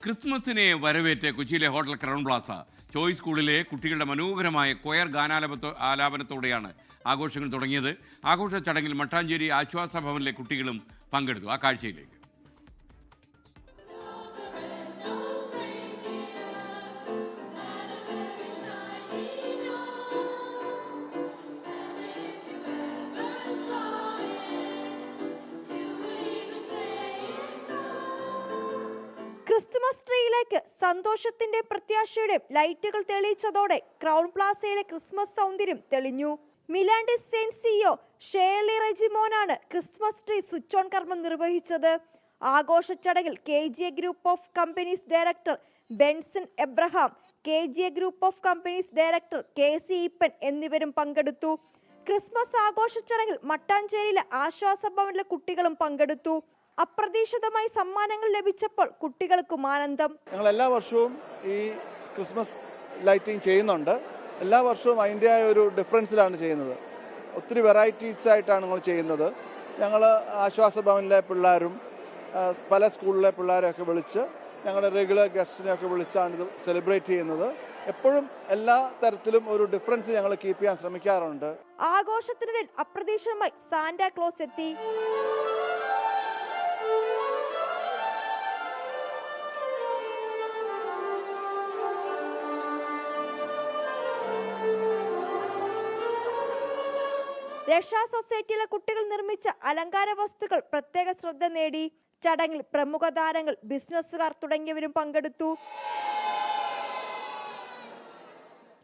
ക്രിസ്മസിനെ വരവേറ്റ് കൊച്ചിയിലെ hotel crown Plaza choice സ്കൂളിലെ കുട്ടികളുടെ മനോഹരമായ കൊയർ ആലാപനത്തോടെയാണ് ആഘോഷങ്ങൾ തുടങ്ങിയത്. ആഘോഷ ചടങ്ങിൽ മട്ടാഞ്ചേരി ആശ്വാസ ഭവനിലെ കുട്ടികളും പങ്കെടുത്തു. ആ കാഴ്ചയിലേക്ക്. ക്രിസ്തുമസ് ട്രീയിലേക്ക് സന്തോഷത്തിന്റെ പ്രത്യാശയുടെ ലൈറ്റുകൾ തെളിയിച്ചതോടെ ക്രൗൺ പ്ലാസയിലെ ക്രിസ്മസ് സൗന്ദര്യം തെളിഞ്ഞു. മിലാൻഡി സെയിന്റ് സിഇഒ ഷേർലി റെജിമോനാണ് ക്രിസ്മസ് ട്രീ സ്വിച്ച് ഓൺ കർമ്മം നിർവഹിച്ചത്. ആഘോഷ ചടങ്ങിൽ KGA group of companies director Benson Abraham, KGA group of companies director KC Eapen എന്നിവരും പങ്കെടുത്തു. ക്രിസ്മസ് ആഘോഷ ചടങ്ങിൽ മട്ടാഞ്ചേരിയിലെ ആശ്വാസ ഭവനിലെ കുട്ടികളും പങ്കെടുത്തു. അപ്രതീക്ഷിതമായി സമ്മാനങ്ങൾ ലഭിച്ചപ്പോൾ കുട്ടികൾക്കും ആനന്ദം. ഞങ്ങൾ എല്ലാ വർഷവും ഈ ക്രിസ്മസ് ലൈറ്റിംഗ് ചെയ്യുന്നുണ്ട്. എല്ലാ വർഷവും അതിൻ്റെ ഒരു ഡിഫറൻസിലാണ് ചെയ്യുന്നത്. ഒത്തിരി വെറൈറ്റീസ് ആയിട്ടാണ് ഞങ്ങൾ ചെയ്യുന്നത്. ഞങ്ങൾ ആശ്വാസ ഭവനിലെ പിള്ളേരും പല സ്കൂളിലെ പിള്ളേരെയൊക്കെ വിളിച്ച് ഞങ്ങളുടെ റെഗുലർ ഗസ്റ്റിനെയൊക്കെ വിളിച്ചാണ് ഇത് സെലിബ്രേറ്റ് ചെയ്യുന്നത്. എപ്പോഴും എല്ലാ തരത്തിലും ഒരു ഡിഫറൻസ് ഞങ്ങൾ കീപ്പ് ചെയ്യാൻ ശ്രമിക്കാറുണ്ട്. ആഘോഷത്തിനിടയിൽ അപ്രതീക്ഷിതമായി സാന്റാക്ലോസ് എത്തി. രക്ഷാ സൊസൈറ്റിയിലെ കുട്ടികൾ നിർമ്മിച്ച അലങ്കാര വസ്തുക്കൾ പ്രത്യേക ശ്രദ്ധ നേടി. ചടങ്ങിൽ പ്രമുഖ താരങ്ങൾ, ബിസിനസ്സുകാർ തുടങ്ങിയവരും പങ്കെടുത്തു.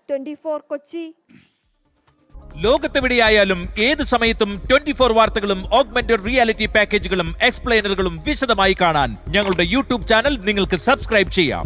24 കൊച്ചി. ലോകത്തെവിടെയായാലും ഏത് സമയത്തും 24 വാർത്തകളും ഓഗ്മെന്റഡ് റിയാലിറ്റി പാക്കേജുകളും എക്സ്പ്ലെയിനറുകളും വിശദമായി കാണാൻ ഞങ്ങളുടെ യൂട്യൂബ് ചാനൽ നിങ്ങൾക്ക് സബ്സ്ക്രൈബ് ചെയ്യാം.